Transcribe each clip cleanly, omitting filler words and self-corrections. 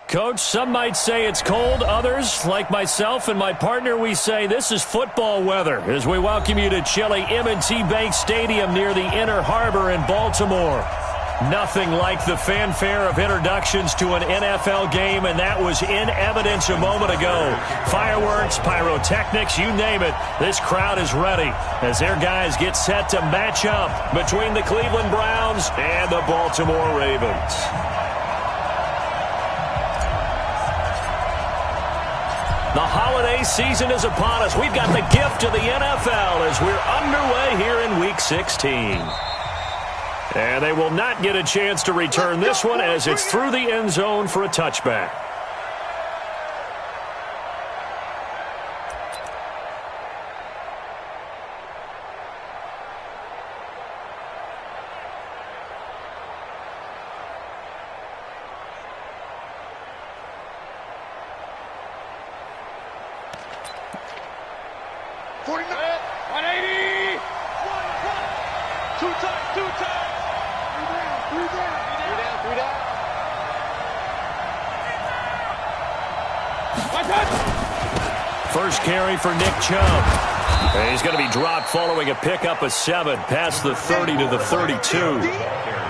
Coach, some might say it's cold. Others, like myself and my partner, we say this is football weather as we welcome you to chilly M&T Bank Stadium near the Inner Harbor in Baltimore. Nothing like the fanfare of introductions to an NFL game, and that was in evidence a moment ago. Fireworks, pyrotechnics, you name it. This crowd is ready as their guys get set to match up between the Cleveland Browns and the Baltimore Ravens. The holiday season is upon us. We've got the gift of the NFL as we're underway here in Week 16. And they will not get a chance to return this one as it's through the end zone for a touchback. First carry for Nick Chubb. And he's going to be dropped following a pickup of 7 past the 30 to the 32.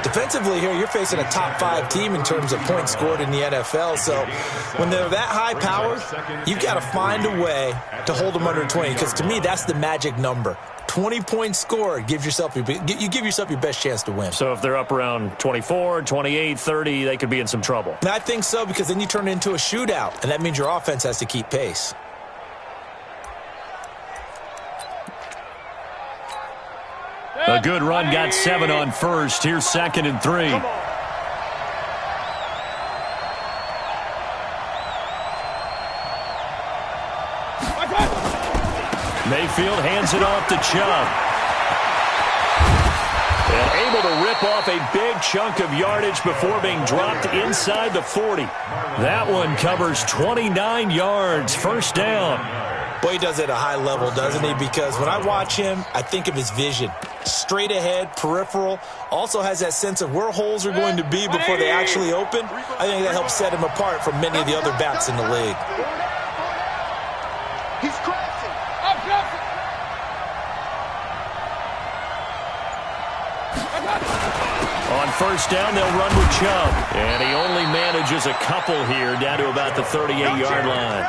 Defensively here, you're facing a top 5 team in terms of points scored in the NFL. So when they're that high powered, you've got to find a way to hold them under 20. Because to me, that's the magic number. 20 points scored, you give yourself your best chance to win. So if they're up around 24, 28, 30, they could be in some trouble. And I think so, because then you turn it into a shootout, and that means your offense has to keep pace. A good run, got 7 on first. Here's 2nd and 3. Mayfield hands it off to Chubb. And able to rip off a big chunk of yardage before being dropped inside the 40. That one covers 29 yards. First down. Boy, he does it at a high level, doesn't he? Because when I watch him, I think of his vision. Straight ahead, peripheral. Also has that sense of where holes are going to be before they actually open. I think that helps set him apart from many of the other backs in the league. He's crashing. On first down, they'll run with Chubb. And he only manages a couple here down to about the 38-yard line.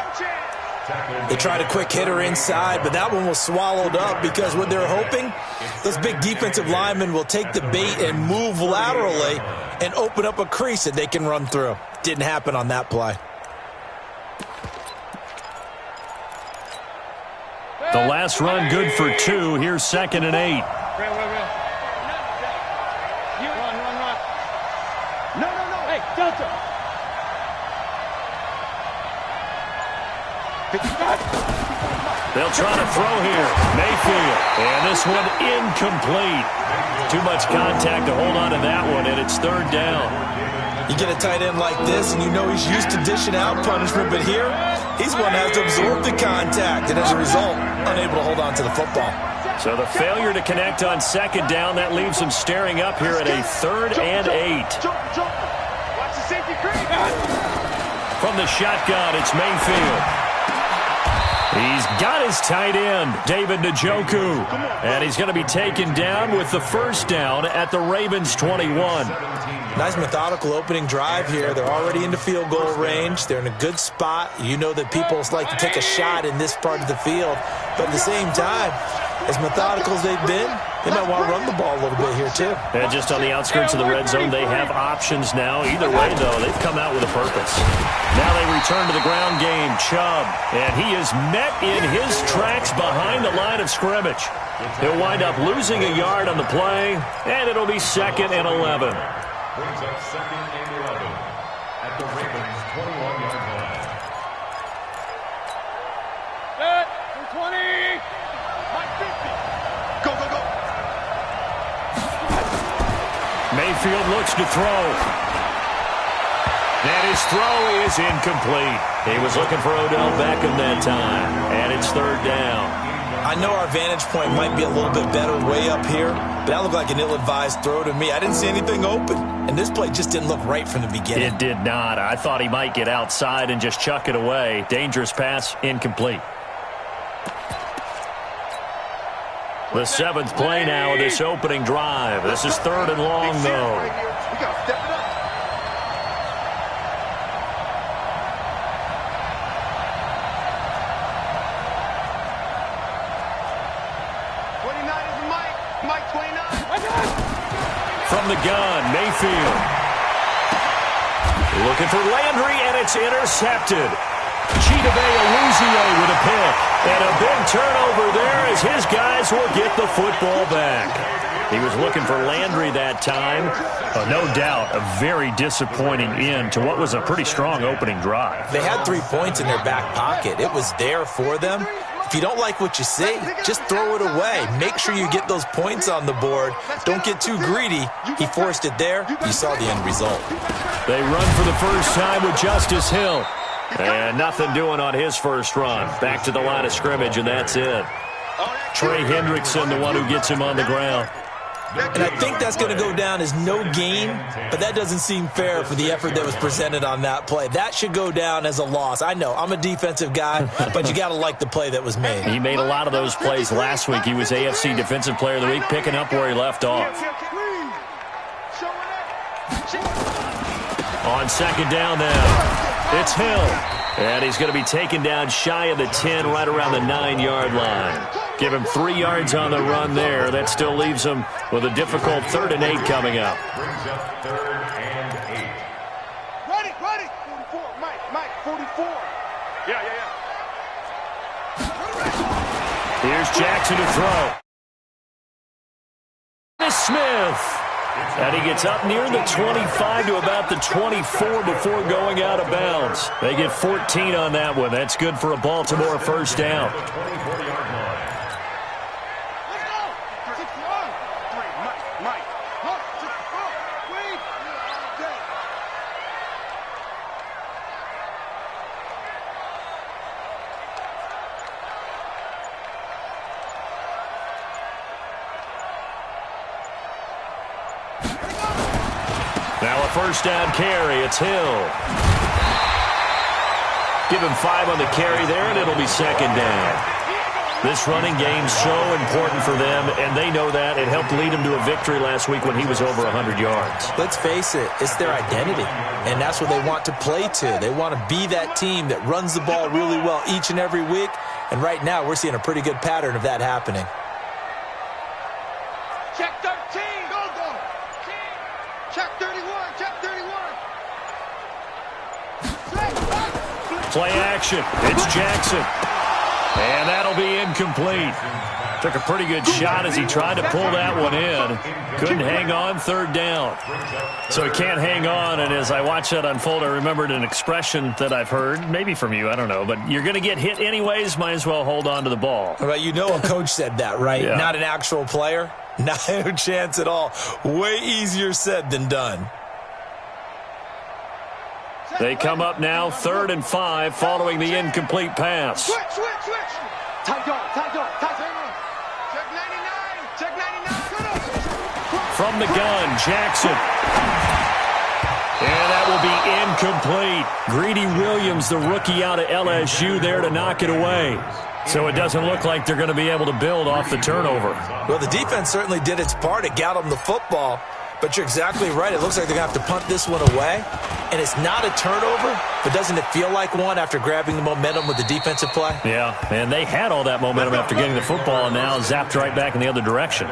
They tried a quick hitter inside, but that one was swallowed up because what they're hoping, those big defensive linemen will take the bait and move laterally and open up a crease that they can run through. Didn't happen on that play. The last run good for 2. Here's 2nd and 8. No. Hey, Delta. They'll try to throw here. Mayfield. And this one incomplete. Too much contact to hold on to that one, and it's 3rd down. You get a tight end like this, and you know he's used to dishing out punishment, but here, he's one that has to absorb the contact, and as a result, unable to hold on to the football. So the failure to connect on 2nd down, that leaves him staring up here at a 3rd and 8. Watch the safety creep. From the shotgun, it's Mayfield. He's got his tight end, David Njoku. And he's going to be taken down with the first down at the Ravens' 21. Nice methodical opening drive here. They're already into field goal range. They're in a good spot. You know that people like to take a shot in this part of the field. But at the same time, as methodical as they've been, they might want to run the ball a little bit here too. And just on the outskirts of the red zone, they have options now. Either way, though, they've come out with a purpose. Now they return to the ground game. Chubb, and he is met in his tracks behind the line of scrimmage. He'll wind up losing a yard on the play, and it'll be 2nd and 11. Brings up 2nd and 11 at the Ravens' 21-yard line. Set. 20. Mike 50. Go. Mayfield looks to throw. And his throw is incomplete. He was looking for Odell Beckham that time. And it's 3rd down. I know our vantage point might be a little bit better way up here, but that looked like an ill-advised throw to me. I didn't see anything open. And this play just didn't look right from the beginning. It did not. I thought he might get outside and just chuck it away. Dangerous pass, incomplete. The 7th play now of this opening drive. This is 3rd and long, though. We got to step it up. Mike 29. From the gun, Mayfield. Looking for Landry, and it's intercepted. Chidobe Awuzie with a pick. And a big turnover there as his guys will get the football back. He was looking for Landry that time. No doubt a very disappointing end to what was a pretty strong opening drive. They had 3 points in their back pocket. It was there for them. If you don't like what you see, just throw it away. Make sure you get those points on the board. Don't get too greedy. He forced it there. You saw the end result. They run for the first time with Justice Hill. And nothing doing on his first run. Back to the line of scrimmage, and that's it. Trey Hendrickson, the one who gets him on the ground. And I think that's going to go down as no gain, but that doesn't seem fair for the effort that was presented on that play. That should go down as a loss. I know, I'm a defensive guy, but you got to like the play that was made. He made a lot of those plays last week. He was AFC Defensive Player of the Week, picking up where he left off. On 2nd down now, it's Hill. And he's going to be taken down shy of the 10, right around the 9-yard line. Give him 3 yards on the run there. That still leaves him with a difficult 3rd and 8 coming up. Brings up 3rd and 8. Ready. 44, Mike, 44. Yeah. Here's Jackson to throw. This Smith. And he gets up near the 25 to about the 24 before going out of bounds. They get 14 on that one. That's good for a Baltimore first down. Let's go. 61. 3, Mike. 64. Wait. Now a first down carry. It's Hill. Give him 5 on the carry there, and it'll be 2nd down. This running game's so important for them, and they know that. It helped lead them to a victory last week when he was over 100 yards. Let's face it, it's their identity, and that's what they want to play to. They want to be that team that runs the ball really well each and every week, and right now we're seeing a pretty good pattern of that happening. Check 13. Go. Check 31. Play action. It's Jackson. And that'll be incomplete. Took a pretty good shot as he tried to pull that one in. Couldn't hang on, 3rd down. So he can't hang on, and as I watched that unfold, I remembered an expression that I've heard, maybe from you, I don't know, but you're going to get hit anyways, might as well hold on to the ball. Well, you know a coach said that, right? Yeah. Not an actual player. Not a chance at all. Way easier said than done. They come up now, 3rd and 5, following the incomplete pass. Switch. Tight dog. Check 99. From the gun, Jackson. And that will be incomplete. Greedy Williams, the rookie out of LSU, there to knock it away. So it doesn't look like they're going to be able to build off the turnover. Well, the defense certainly did its part. It got them the football. But you're exactly right. It looks like they're going to have to punt this one away. And it's not a turnover, but doesn't it feel like one after grabbing the momentum with the defensive play? Yeah, and they had all that momentum after getting the football and now zapped right back in the other direction.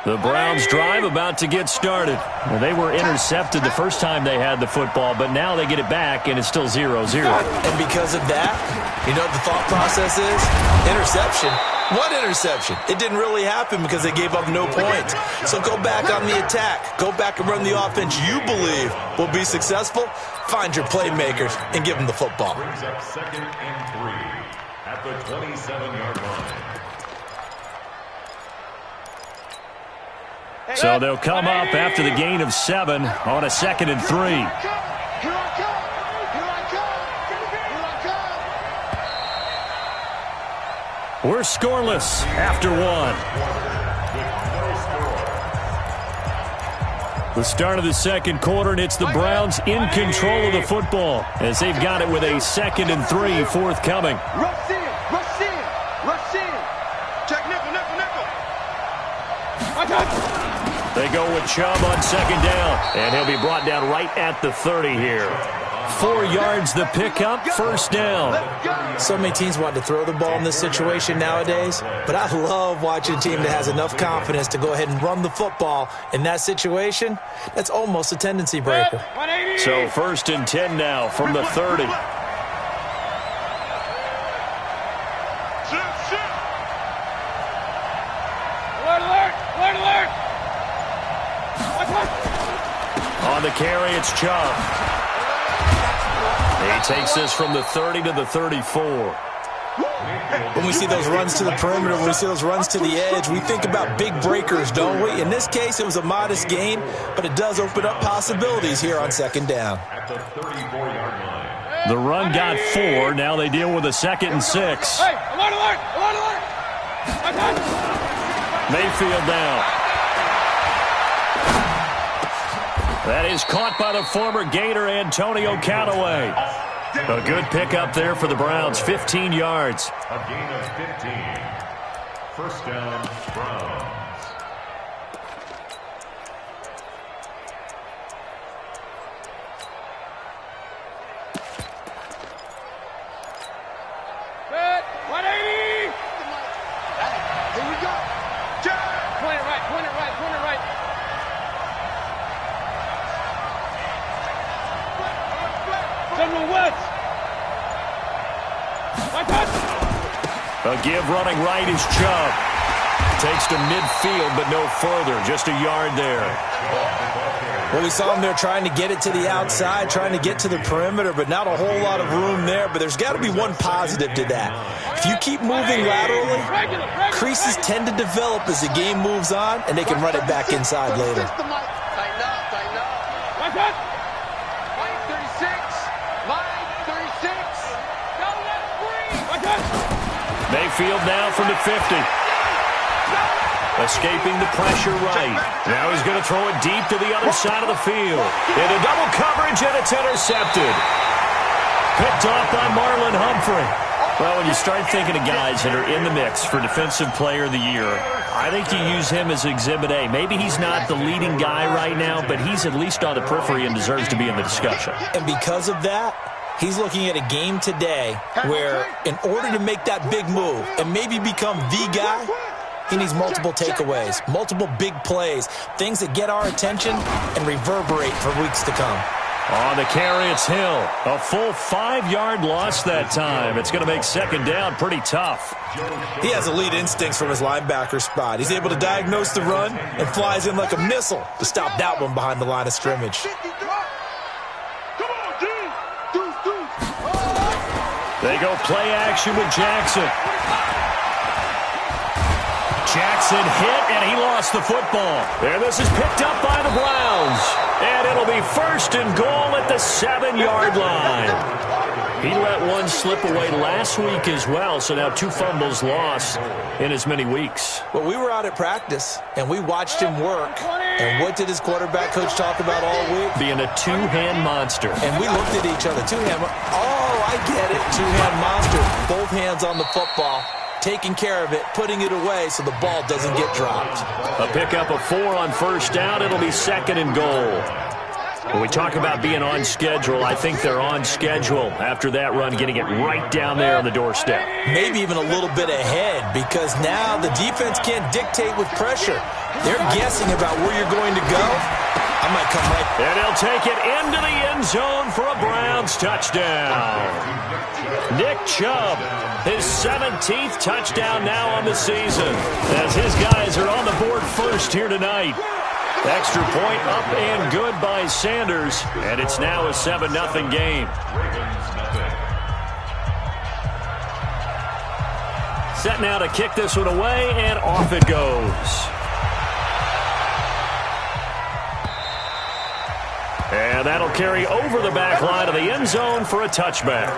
The Browns drive about to get started. Well, they were intercepted the first time they had the football, but now they get it back, and it's still 0-0. And because of that, you know what the thought process is? Interception. What interception? It didn't really happen because they gave up no points. So go back on the attack. Go back and run the offense you believe will be successful. Find your playmakers and give them the football. Brings up 2nd and 3 at the 27-yard line. So they'll come up after the gain of 7 on a 2nd and 3. Here I come. Here I come. We're scoreless after 1. The start of the second quarter, and it's the Browns in control of the football as they've got it with a 2nd and 3 forthcoming. Rush in. Rush in. Rush in. Check nickel, nickel, nickel. They go with Chubb on 2nd down, and he'll be brought down right at the 30 here. 4 yards the pickup, 1st down. So many teams want to throw the ball in this situation nowadays, but I love watching a team that has enough confidence to go ahead and run the football. In that situation, that's almost a tendency breaker. So 1st and 10 now from the 30. On the carry, it's Chubb. He takes this from the 30 to the 34. When we see those runs to the perimeter, when we see those runs to the edge, we think about big breakers, don't we? In this case, it was a modest gain, but it does open up possibilities here on 2nd down. At the 34-yard line. The run got 4. Now they deal with a 2nd and 6. Hey, alert, alert, alert, alert. Mayfield down. That is caught by the former Gator Antonio Callaway. A good pickup there for the Browns, 15 yards. A gain of 15. 1st down, Browns. Good. 180. Here we go. Point it right, point it right, point it right. Someone West. A give running right is Chubb. Takes to midfield, but no further. Just a yard there. Well, we saw him there trying to get it to the outside, trying to get to the perimeter, but not a whole lot of room there. But there's got to be one positive to that. If you keep moving laterally, creases tend to develop as the game moves on, and they can run it back inside later. Tighten up, tighten up. Line 36. Line 36. Don't let it breathe. Mayfield now from the 50. Escaping the pressure right. Now he's going to throw it deep to the other side of the field. Into double coverage, and it's intercepted. Picked off by Marlon Humphrey. Well, when you start thinking of guys that are in the mix for Defensive Player of the Year, I think you use him as Exhibit A. Maybe he's not the leading guy right now, but he's at least on the periphery and deserves to be in the discussion. And because of that, he's looking at a game today where in order to make that big move and maybe become the guy, he needs multiple takeaways, multiple big plays, things that get our attention and reverberate for weeks to come. On the carry, it's Hill. A full 5-yard loss that time. It's going to make 2nd down pretty tough. He has elite instincts from his linebacker spot. He's able to diagnose the run and flies in like a missile to stop that one behind the line of scrimmage. They go play action with Jackson. Jackson hit, and he lost the football. And this is picked up by the Browns. And it'll be 1st and goal at the 7-yard line. He let one slip away last week as well, so now 2 fumbles lost in as many weeks. Well, we were out at practice, and we watched him work. And what did his quarterback coach talk about all week? Being a 2-hand monster. And we looked at each other. 2-hand. Oh, I get it. 2-hand monster. Both hands on the football. Taking care of it, putting it away so the ball doesn't get dropped. A pickup of 4 on 1st down. It'll be 2nd and goal. When we talk about being on schedule, I think they're on schedule after that run, getting it right down there on the doorstep. Maybe even a little bit ahead, because now the defense can't dictate with pressure. They're guessing about where you're going to go. I might come right. And he'll take it into the end zone for a Browns touchdown. Nick Chubb, his 17th touchdown now on the season, as his guys are on the board first here tonight. Extra point up and good by Sanders, and it's now a 7-0 game. Set now to kick this one away, and off it goes. And that'll carry over the back line of the end zone for a touchback.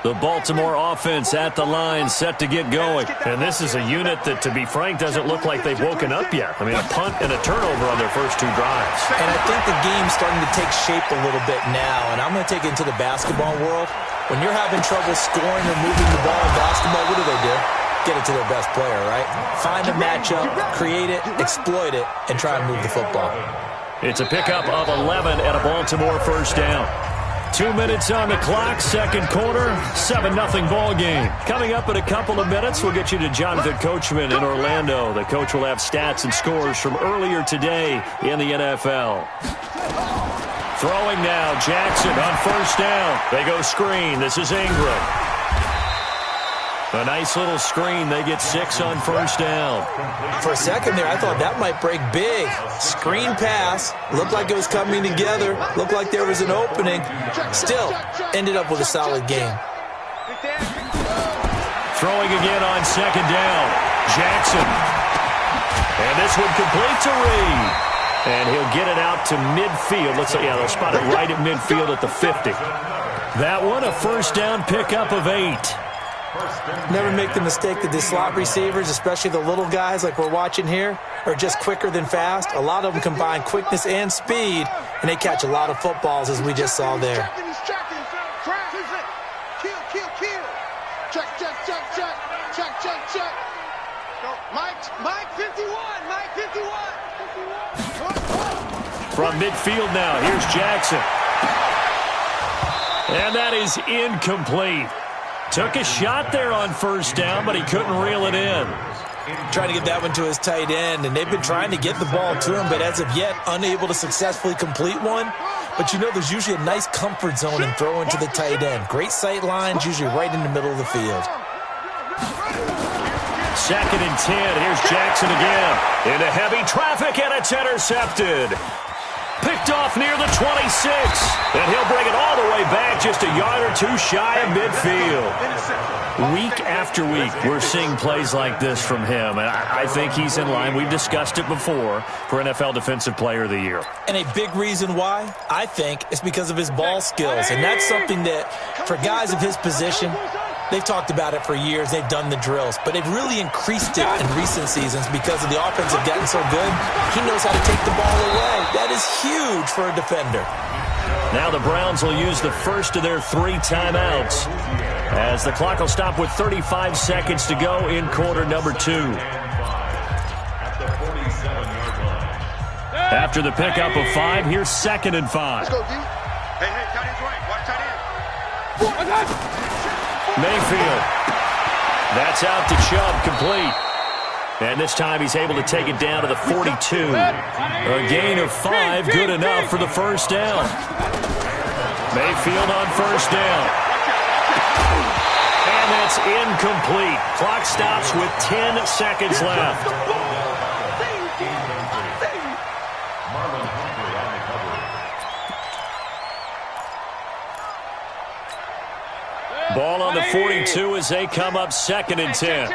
The Baltimore offense at the line, set to get going. And this is a unit that, to be frank, doesn't look like they've woken up yet. I mean, a punt and a turnover on their first two drives. And I think the game's starting to take shape a little bit now. And I'm going to take it into the basketball world. When you're having trouble scoring or moving the ball in basketball, what do? Get it to their best player, right? Find a matchup, create it, exploit it, and try and move the football. It's a pickup of 11 at a Baltimore first down. 2 minutes on the clock, second quarter, 7-0 ball game. Coming up in a couple of minutes, we'll get you to Jonathan Coachman in Orlando. The coach will have stats and scores from earlier today in the NFL. Throwing now, Jackson on first down. They go screen. This is Ingram. A nice little screen. They get 6 on first down. For a second there, I thought that might break big. Screen pass. Looked like it was coming together. Looked like there was an opening. Still, ended up with a solid game. Throwing again on second down. Jackson. And this one complete to Reed. And he'll get it out to midfield. Looks like, yeah, they'll spot it right at midfield at the 50. That one, a first down pickup of 8. Never make the mistake that the slot receivers, especially the little guys like we're watching here, are just quicker than fast. A lot of them combine quickness and speed, and they catch a lot of footballs, as we just saw there. Mike 51. From midfield now, here's Jackson. And that is incomplete. Took a shot there on first down, but he couldn't reel it in. Trying to get that one to his tight end, and they've been trying to get the ball to him, but as of yet, unable to successfully complete one. But you know there's usually a nice comfort zone in throwing to the tight end. Great sight lines, usually right in the middle of the field. 2nd and 10. Here's Jackson again. Into heavy traffic, and it's intercepted. Picked off near the 26. And he'll bring it all the way back just a yard or two shy of midfield. Week after week, we're seeing plays like this from him. And I think he's in line. We've discussed it before for NFL Defensive Player of the Year. And a big reason why, I think, is because of his ball skills. And that's something that, for guys of his position, they've talked about it for years. They've done the drills. But they've really increased it in recent seasons because of the offense have gotten so good. He knows how to take the ball away. That is huge for a defender. Now the Browns will use the first of their 3 timeouts as the clock will stop with 35 seconds to go in quarter number 2. After the pickup of 5, here's 2nd and 5. Let's go, D. Hey, tight end's right. Watch tight end. Mayfield. That's out to Chubb, complete. And this time he's able to take it down to the 42. A gain of 5, good enough for the first down. Mayfield on first down. And that's incomplete. Clock stops with 10 seconds left. Ball on the 42 as they come up 2nd and 10.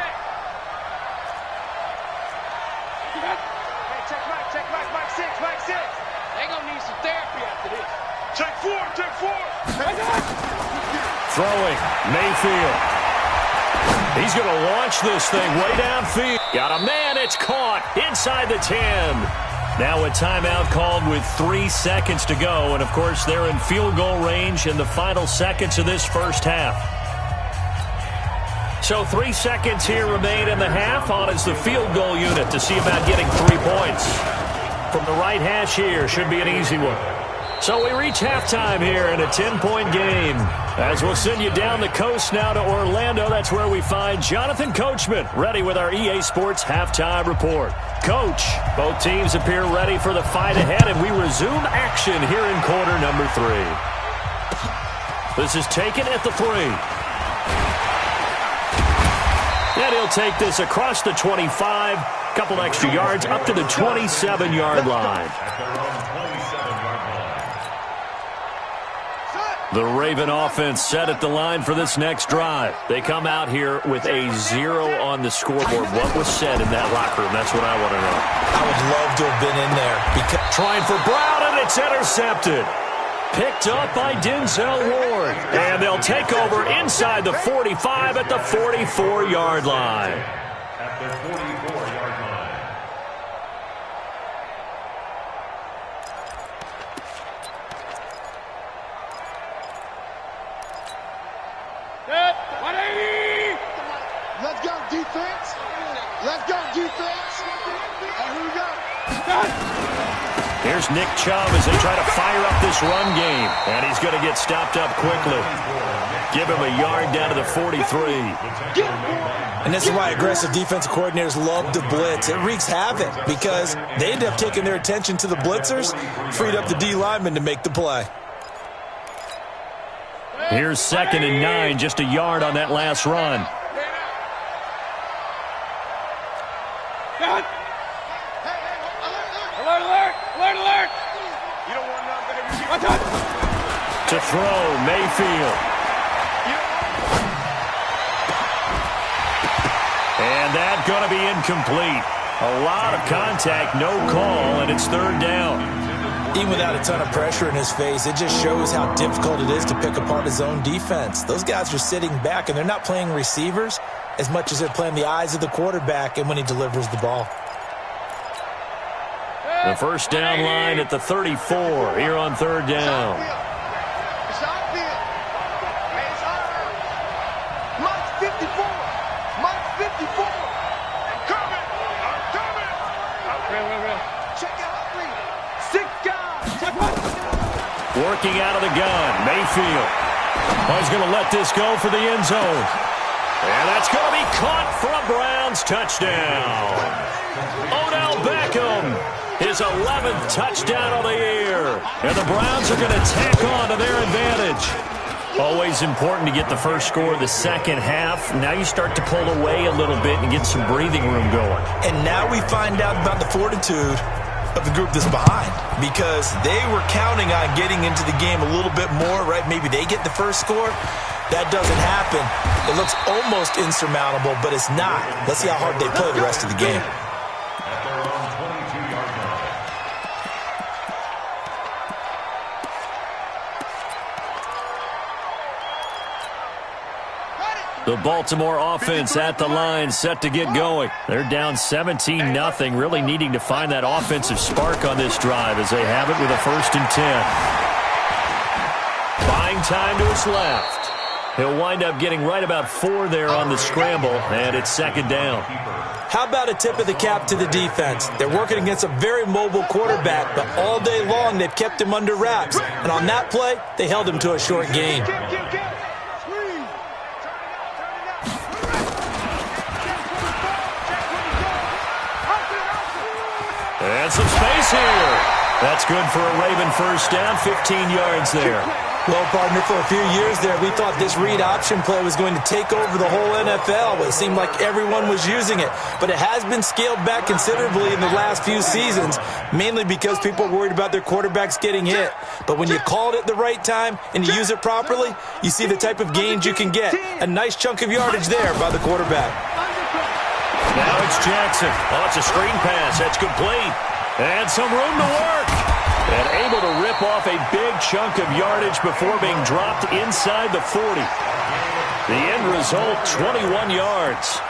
Throwing, Mayfield. He's going to launch this thing way downfield. Got a man, it's caught inside the 10. Now a timeout called with 3 seconds to go. And, of course, they're in field goal range in the final seconds of this first half. So 3 seconds here remain in the half. On is the field goal unit to see about getting 3 points. From the right hash here, should be an easy one. So we reach halftime here in a 10-point game. As we'll send you down the coast now to Orlando, that's where we find Jonathan Coachman, ready with our EA Sports halftime report. Coach, both teams appear ready for the fight ahead, and we resume action here in quarter number 3. This is taken at the 3. And he'll take this across the 25, couple extra yards, up to the 27-yard line. The Raven offense set at the line for this next drive. They come out here with a 0 on the scoreboard. What was said in that locker room? That's what I want to know. I would love to have been in there. Trying for Brown, and it's intercepted. Picked up by Denzel Ward. And they'll take over inside the 45 at the 44-yard line. At the 44-yard line. Set. 180. Let's go, defense. Let's go, defense. And here we go. Here's Nick Chubb as they try to fire up this run game. And he's going to get stopped up quickly. Give him a yard down to the 43. And this is why aggressive defensive coordinators love to blitz. It wreaks havoc because they end up taking their attention to the blitzers, freed up the D lineman to make the play. Here's 2nd and 9, just a yard on that last run. Alert, alert, alert, alert. You don't want nothing. To throw, Mayfield. And that's going to be incomplete. A lot of contact, no call, and it's 3rd down. Even without a ton of pressure in his face, it just shows how difficult it is to pick apart his own defense. Those guys are sitting back, and they're not playing receivers as much as they're playing the eyes of the quarterback and when he delivers the ball. The first down line at the 34 here on 3rd down. It's outfield. It's outfield. Mike's 54. Mike's 54. I'm coming. I'm coming. Real. Check it out, please. 6 guys. Check one. Working out of the gun, Mayfield. He's going to let this go for the end zone. And that's going to be caught for a Browns touchdown. Odell Beckham, his 11th touchdown of the year. And the Browns are going to tack on to their advantage. Always important to get the first score of the second half. Now you start to pull away a little bit and get some breathing room going. And now we find out about the fortitude of the group that's behind, because they were counting on getting into the game a little bit more, right? Maybe they get the first score. That doesn't happen. It looks almost insurmountable, but it's not. Let's see how hard they play the rest of the game. At their own 22-yard line. The Baltimore offense at the line, set to get going. They're down 17-0, really needing to find that offensive spark on this drive as they have it with a 1st and 10. Buying time to his left. He'll wind up getting right about 4 there on the scramble, and it's 2nd down. How about a tip of the cap to the defense? They're working against a very mobile quarterback, but all day long they've kept him under wraps. And on that play, they held him to a short gain. And some space here. That's good for a Raven first down, 15 yards there. Well, partner, for a few years there, we thought this read option play was going to take over the whole NFL. It seemed like everyone was using it. But it has been scaled back considerably in the last few seasons, mainly because people are worried about their quarterbacks getting hit. But when you call it at the right time and you use it properly, you see the type of gains you can get. A nice chunk of yardage there by the quarterback. Now it's Jackson. Oh, it's a screen pass. That's complete. And some room to work. And able to rip off a big chunk of yardage before being dropped inside the 40. The end result, 21 yards.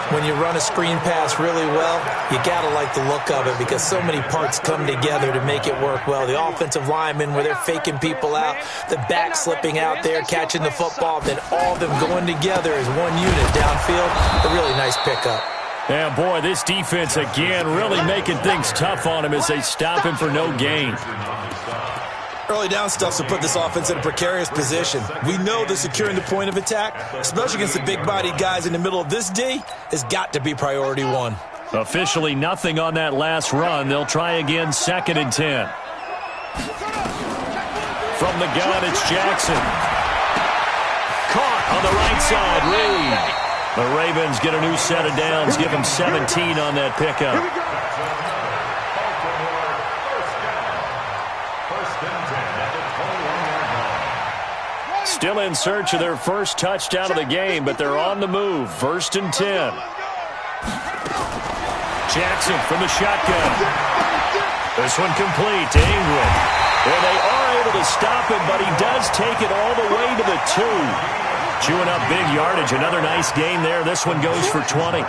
When you run a screen pass really well, you got to like the look of it because so many parts come together to make it work well. The offensive linemen, where they're faking people out, the back slipping out there, catching the football, then all of them going together as one unit downfield. A really nice pickup. Yeah, boy, this defense, again, really making things tough on him as they stop him for no gain. Early down stuff to put this offense in a precarious position. We know that securing the point of attack, especially against the big-bodied guys in the middle of this D, has got to be priority one. Officially nothing on that last run. They'll try again, 2nd and 10. From the gun, it's Jackson. Caught on the right side, Reed. The Ravens get a new set of downs, give them 17 on that pickup. Still in search of their first touchdown of the game, but they're on the move. 1st and 10. Jackson from the shotgun. This one complete to Ingram. And they are able to stop him, but he does take it all the way to the 2. Chewing up big yardage. Another nice gain there. This one goes for 20.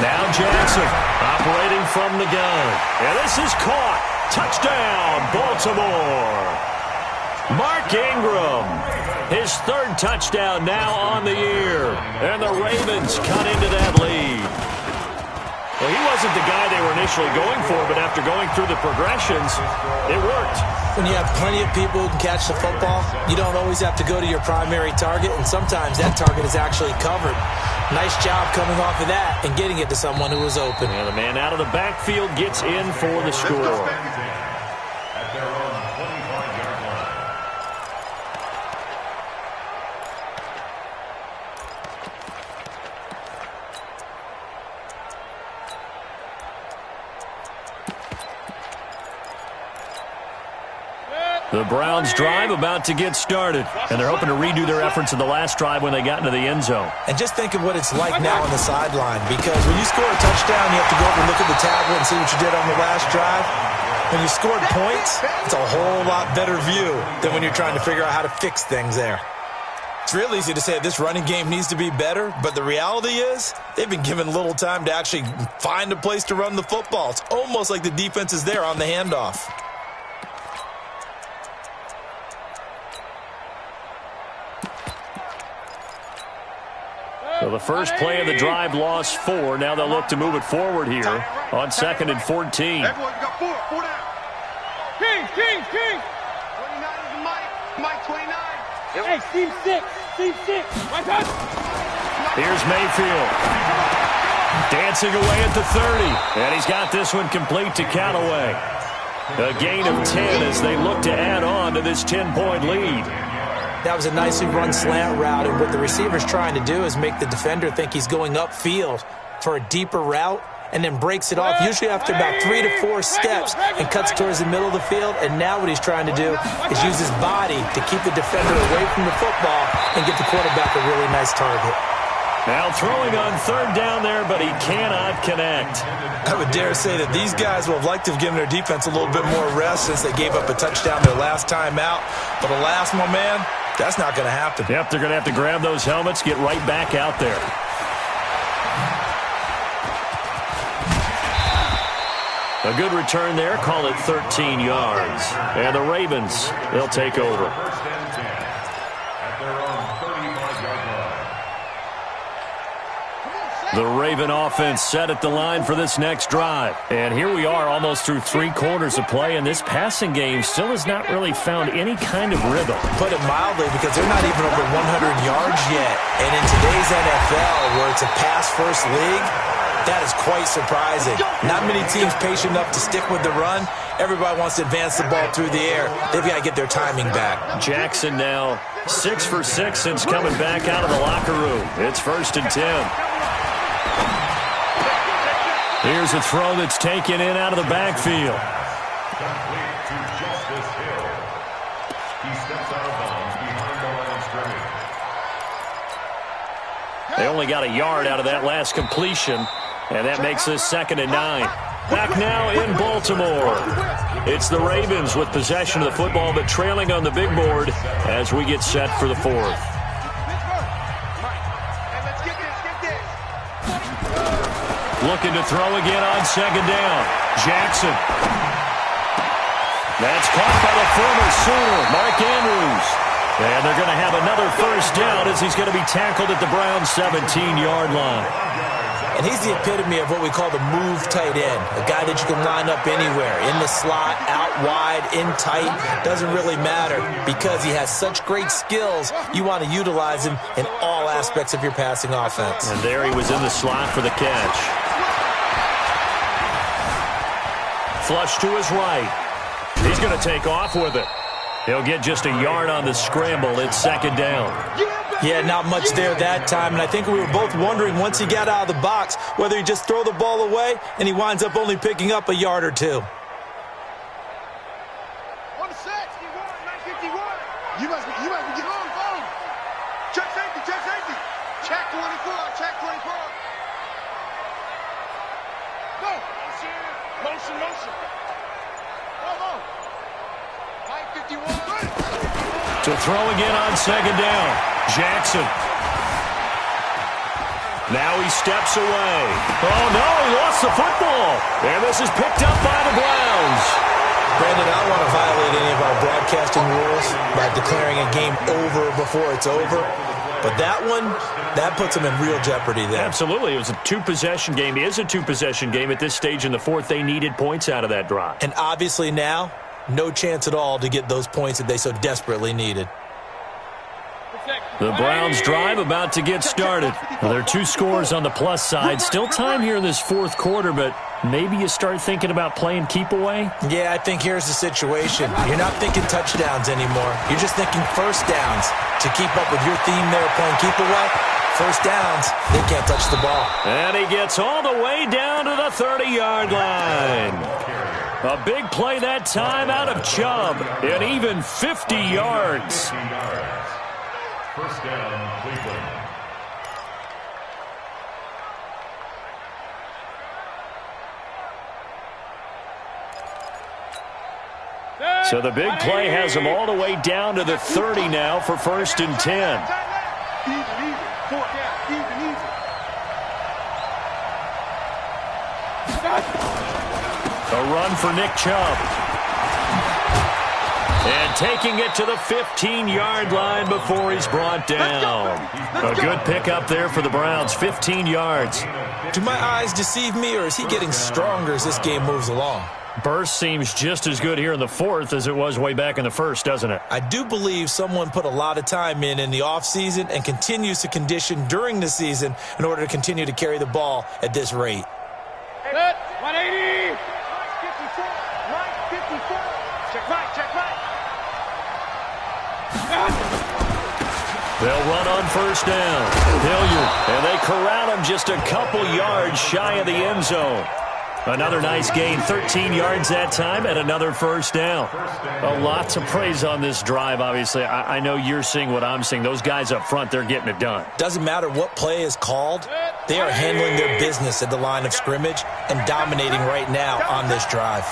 Now Jackson operating from the gun. And this is caught. Touchdown, Baltimore. Mark Ingram, his 3rd touchdown now on the year. And the Ravens cut into that lead. Well, he wasn't the guy they were initially going for, but after going through the progressions, it worked. When you have plenty of people who can catch the football, you don't always have to go to your primary target, and sometimes that target is actually covered. Nice job coming off of that and getting it to someone who was open. And the man out of the backfield gets in for the score. At their own 25-yard line. The Browns drive about to get started, and they're hoping to redo their efforts in the last drive when they got into the end zone. And just think of what it's like now on the sideline, because when you score a touchdown, you have to go over and look at the tablet and see what you did on the last drive. When you scored points, it's a whole lot better view than when you're trying to figure out how to fix things there. It's real easy to say this running game needs to be better, but the reality is they've been given little time to actually find a place to run the football. It's almost like the defense is there on the handoff. So the first play of the drive lost 4. Now they'll look to move it forward here on 2nd and 14. Everyone got 4 down. King. 29 is Mike 29. Hey, team 6. My touch. Here's Mayfield. Dancing away at the 30. And he's got this one complete to Callaway. A gain of 10 as they look to add on to this 10-point lead. That was a nicely run slant route, and what the receiver's trying to do is make the defender think he's going upfield for a deeper route, and then breaks it off, usually after about 3 to 4 steps, and cuts towards the middle of the field. And now what he's trying to do is use his body to keep the defender away from the football and get the quarterback a really nice target. Now throwing on 3rd down there, but he cannot connect. I would dare say that these guys will have liked to have given their defense a little bit more rest since they gave up a touchdown their last time out. But alas, my man, that's not going to happen. Yep, they're going to have to grab those helmets, get right back out there. A good return there, call it 13 yards. And the Ravens, they'll take over. 1st and 10 at their own 35-yard line. The Raven offense set at the line for this next drive. And here we are almost through 3 quarters of play, and this passing game still has not really found any kind of rhythm. Put it mildly, because they're not even over 100 yards yet. And in today's NFL, where it's a pass-first league, that is quite surprising. Not many teams patient enough to stick with the run. Everybody wants to advance the ball through the air. They've got to get their timing back. Jackson now 6 for 6 since coming back out of the locker room. It's 1st and 10. Here's a throw that's taken in out of the backfield. Complete to Justice Hill. He steps out of bounds behind the line of scrimmage. They only got a yard out of that last completion, and that makes this 2nd and 9. Back now in Baltimore. It's the Ravens with possession of the football, but trailing on the big board as we get set for the 4th. Looking to throw again on 2nd down. Jackson. That's caught by the former Sooner, Mark Andrews. And they're going to have another 1st down as he's going to be tackled at the Browns' 17-yard line. And he's the epitome of what we call the move tight end, a guy that you can line up anywhere, in the slot, out wide, in tight, doesn't really matter because he has such great skills. You want to utilize him in all aspects of your passing offense. And there he was in the slot for the catch. Flush to his right. He's going to take off with it. He'll get just a yard on the scramble. It's 2nd down. Yeah, not much there that time, and I think we were both wondering once he got out of the box whether he'd just throw the ball away, and he winds up only picking up a yard or 2. set. 951. You must be getting on the phone. Check safety, check safety. Check 24, check 24. Go. Motion. Hold on. 951. To throw again on second down. Jackson. Now he steps away. Oh, no, he lost the football. And this is picked up by the Browns. Brandon, I don't want to violate any of our broadcasting rules by declaring a game over before it's over. But that puts them in real jeopardy there. Absolutely. It was a two-possession game. It is a two-possession game at this stage in the fourth. They needed points out of that drive. And obviously now, no chance at all to get those points that they so desperately needed. The Browns drive about to get started. Well, there are two scores on the plus side. Still time here in this fourth quarter, but maybe you start thinking about playing keep away? Yeah, I think here's the situation. You're not thinking touchdowns anymore. You're just thinking first downs. To keep up with your theme there playing keep away, first downs, they can't touch the ball. And he gets all the way down to the 30-yard line. A big play that time out of Chubb, and even 50 yards. First down, Cleveland. So the big play has them all the way down to the 30 now for 1st and 10. Even. 4 down. Even. A run for Nick Chubb. And taking it to the 15-yard line before he's brought down. A good pickup there for the Browns, 15 yards. Do my eyes deceive me, or is he getting stronger as this game moves along? Burst seems just as good here in the fourth as it was way back in the first, doesn't it? I do believe someone put a lot of time in the offseason and continues to condition during the season in order to continue to carry the ball at this rate. 180. 54. Check right. They'll run on first down. Hilliard, and they corral him just a couple yards shy of the end zone. Another nice gain, 13 yards that time, and another first down. A lot to praise on this drive, obviously. I know you're seeing what I'm seeing. Those guys up front, they're getting it done. Doesn't matter what play is called. They are handling their business at the line of scrimmage and dominating right now on this drive.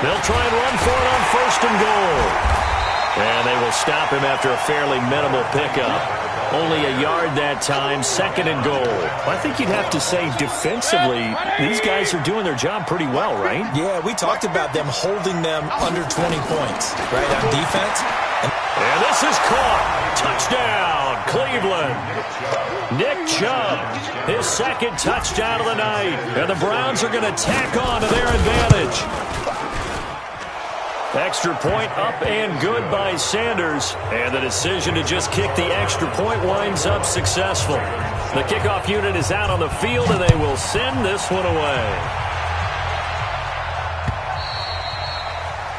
They'll try and run for it on first and goal. And they will stop him after a fairly minimal pickup. Only a yard that time, 2nd and goal. Well, I think you'd have to say defensively, these guys are doing their job pretty well, right? Yeah, we talked about them holding them under 20 points, right, on defense. And this is caught. Touchdown, Cleveland. Nick Chubb, his 2nd touchdown of the night. And the Browns are going to tack on to their advantage. Extra point up and good by Sanders. And the decision to just kick the extra point winds up successful. The kickoff unit is out on the field, and they will send this one away.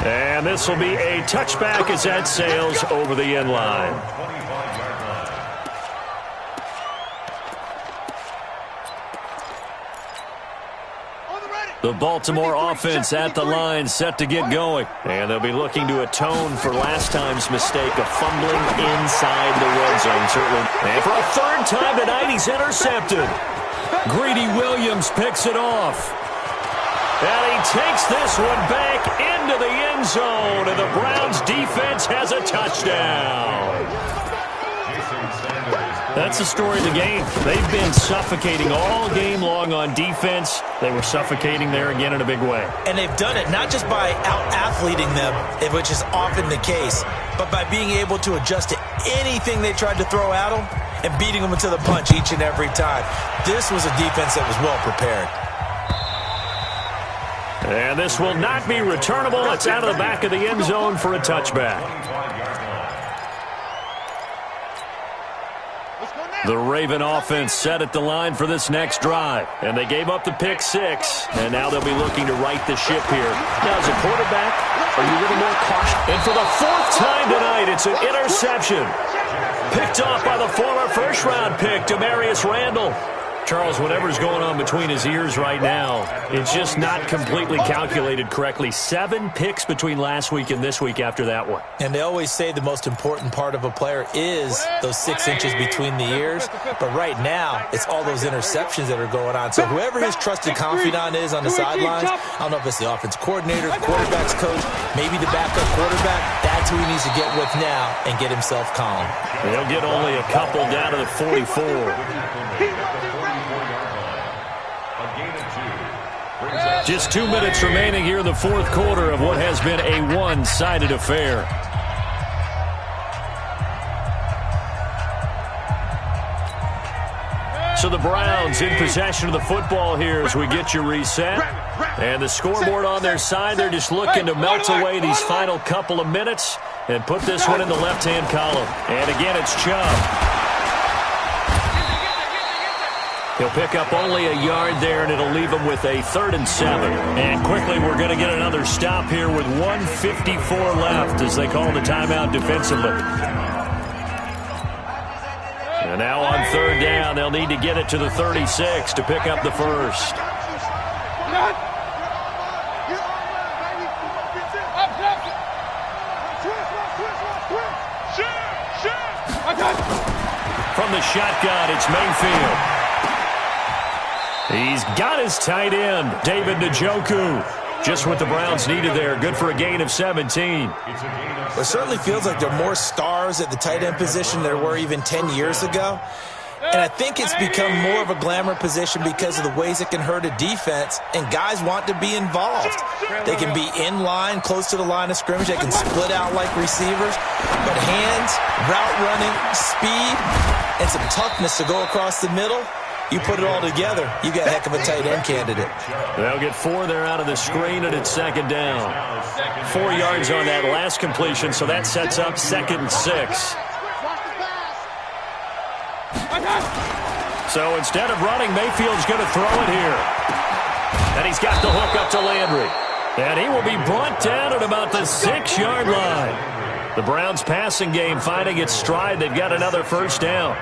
And this will be a touchback as that sails over the end line. The Baltimore offense at the line, set to get going. And they'll be looking to atone for last time's mistake of fumbling inside the red zone, certainly. And for a 3rd time tonight, he's intercepted. Greedy Williams picks it off. And he takes this one back into the end zone. And the Browns defense has a touchdown. That's the story of the game. They've been suffocating all game long on defense. They were suffocating there again in a big way. And they've done it not just by out-athleting them, which is often the case, but by being able to adjust to anything they tried to throw at them and beating them into the punch each and every time. This was a defense that was well prepared. And this will not be returnable. It's out of the back of the end zone for a touchback. The Raven offense set at the line for this next drive. And they gave up the pick 6. And now they'll be looking to right the ship here. Now, as a quarterback, are you a little more cautious? And for the 4th time tonight, it's an interception. Picked off by the former first-round pick, Demarius Randall. Charles, whatever's going on between his ears right now, it's just not completely calculated correctly. 7 picks between last week and this week after that one. And they always say the most important part of a player is those 6 inches between the ears. But right now, it's all those interceptions that are going on. So whoever his trusted confidant is on the sidelines, I don't know if it's the offense coordinator, quarterback's coach, maybe the backup quarterback, that's who he needs to get with now and get himself calm. They'll get only a couple down to the 44. Just 2 minutes remaining here in the fourth quarter of what has been a one-sided affair. So the Browns in possession of the football here as we get you reset. And the scoreboard on their side, they're just looking to melt away these final couple of minutes and put this one in the left-hand column. And again, it's Chubb. He'll pick up only a yard there, and it'll leave him with a 3rd and 7. And quickly, we're going to get another stop here with 1:54 left as they call the timeout defensively. And now on 3rd down, they'll need to get it to the 36 to pick up the first. From the shotgun, it's Mayfield. He's got his tight end, David Njoku. Just what the Browns needed there. Good for a gain of 17. Well, it certainly feels like there are more stars at the tight end position than there were even 10 years ago. And I think it's become more of a glamour position because of the ways it can hurt a defense, and guys want to be involved. They can be in line, close to the line of scrimmage. They can split out like receivers. But hands, route running, speed, and some toughness to go across the middle, you put it all together, you got a heck of a tight end candidate. They'll get 4 there out of the screen, and it's 2nd down. 4 yards on that last completion, so that sets up 2nd and 6. So instead of running, Mayfield's going to throw it here. And he's got the hook up to Landry. And he will be brought down at about the 6-yard line. The Browns' passing game finding its stride. They've got another 1st down.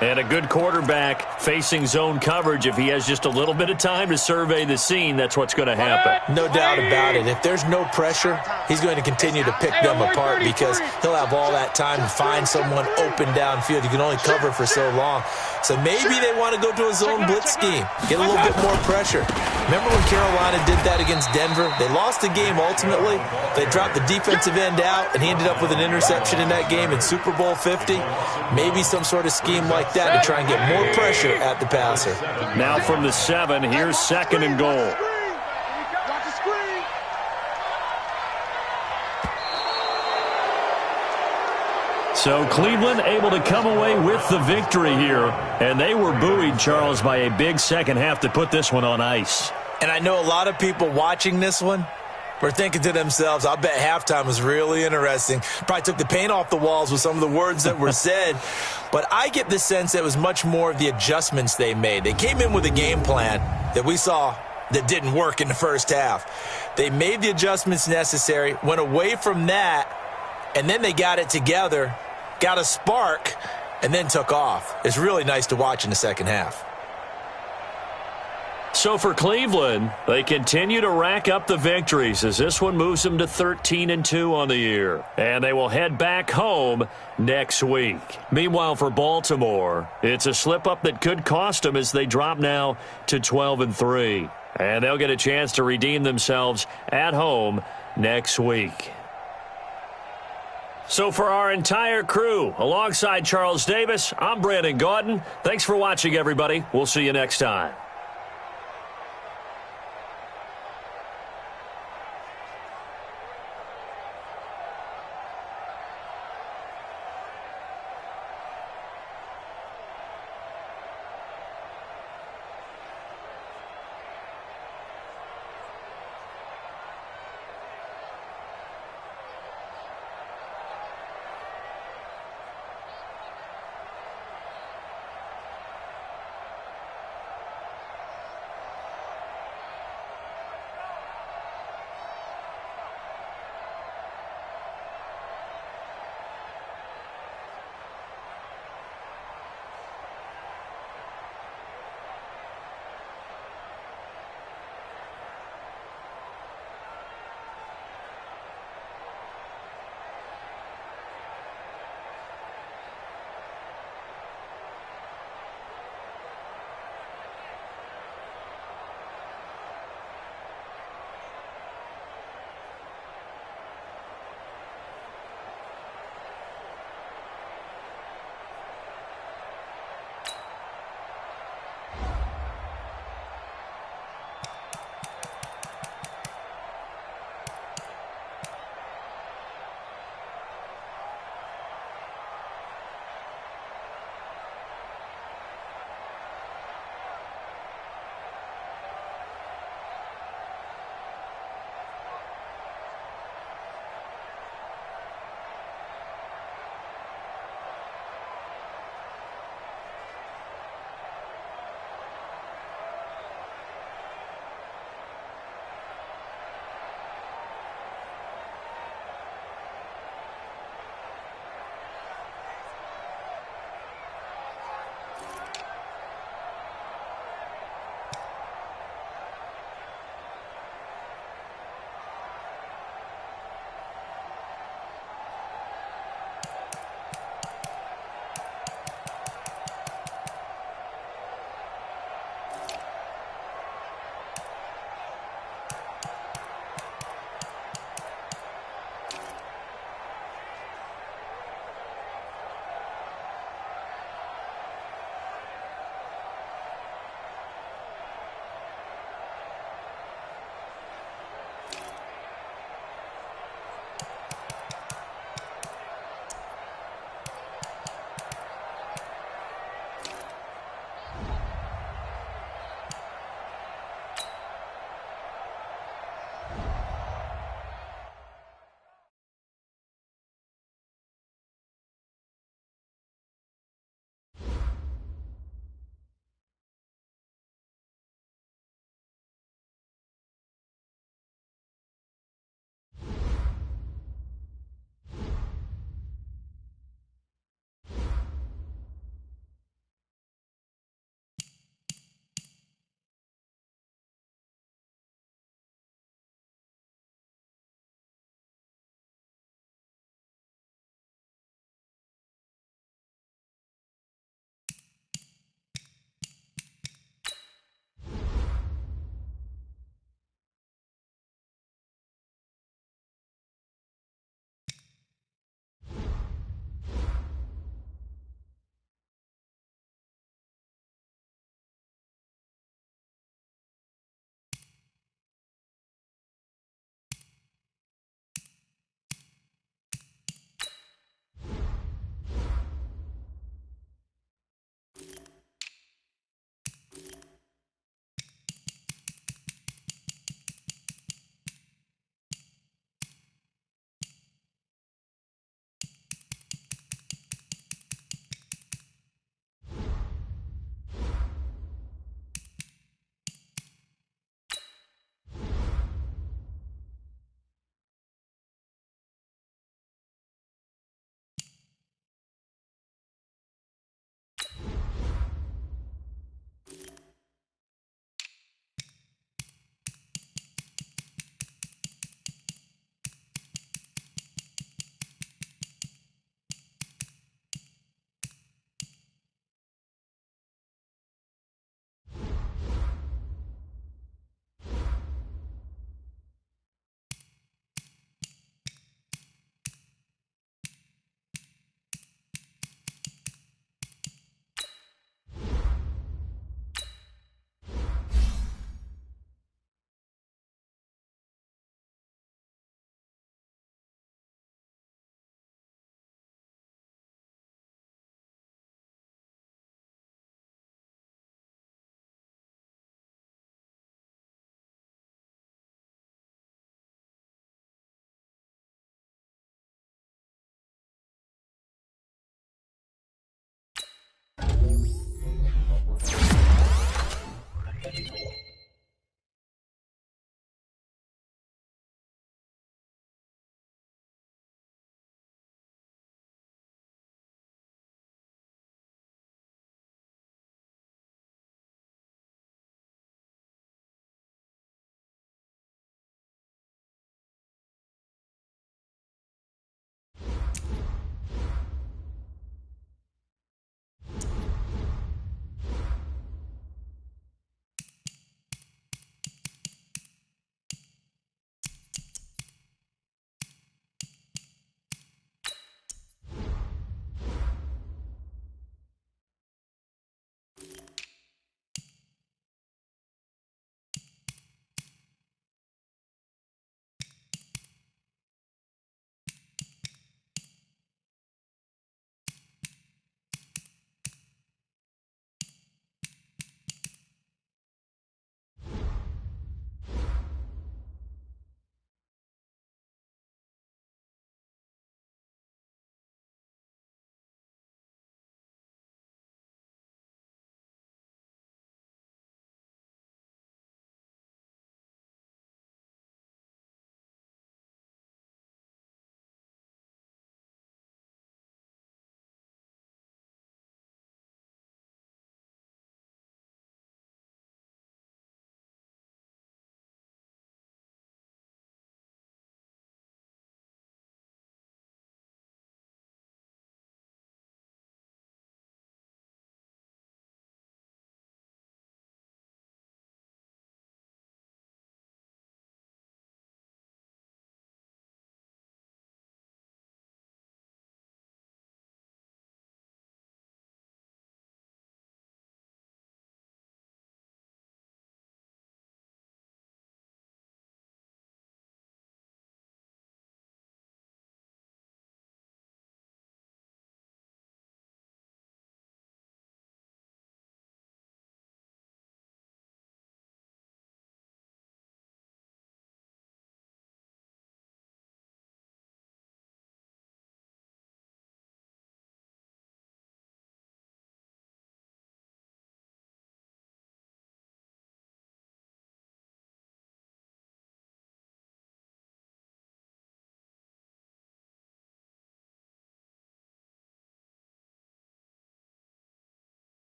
And a good quarterback facing zone coverage. If he has just a little bit of time to survey the scene, that's what's going to happen. No doubt about it. If there's no pressure, he's going to continue to pick them apart because he'll have all that time to find someone open downfield. You can only cover for so long. So maybe they want to go to a zone blitz scheme, get a little bit more pressure. Remember when Carolina did that against Denver? They lost the game ultimately. They dropped the defensive end out, and he ended up with an interception in that game in Super Bowl 50. Maybe some sort of scheme like that to try and get more pressure at the passer. Now from the 7, here's 2nd and goal. So Cleveland able to come away with the victory here, and they were buoyed, Charles, by a big second half to put this one on ice. And I know a lot of people watching this one were thinking to themselves, I bet halftime was really interesting. Probably took the paint off the walls with some of the words that were said. But I get the sense that it was much more of the adjustments they made. They came in with a game plan that we saw that didn't work in the first half. They made the adjustments necessary, went away from that, and then they got it together, got a spark, and then took off. It's really nice to watch in the second half. So for Cleveland, they continue to rack up the victories as this one moves them to 13-2 on the year. And they will head back home next week. Meanwhile, for Baltimore, it's a slip-up that could cost them as they drop now to 12-3. And they'll get a chance to redeem themselves at home next week. So for our entire crew, alongside Charles Davis, I'm Brandon Gaudin. Thanks for watching, everybody. We'll see you next time.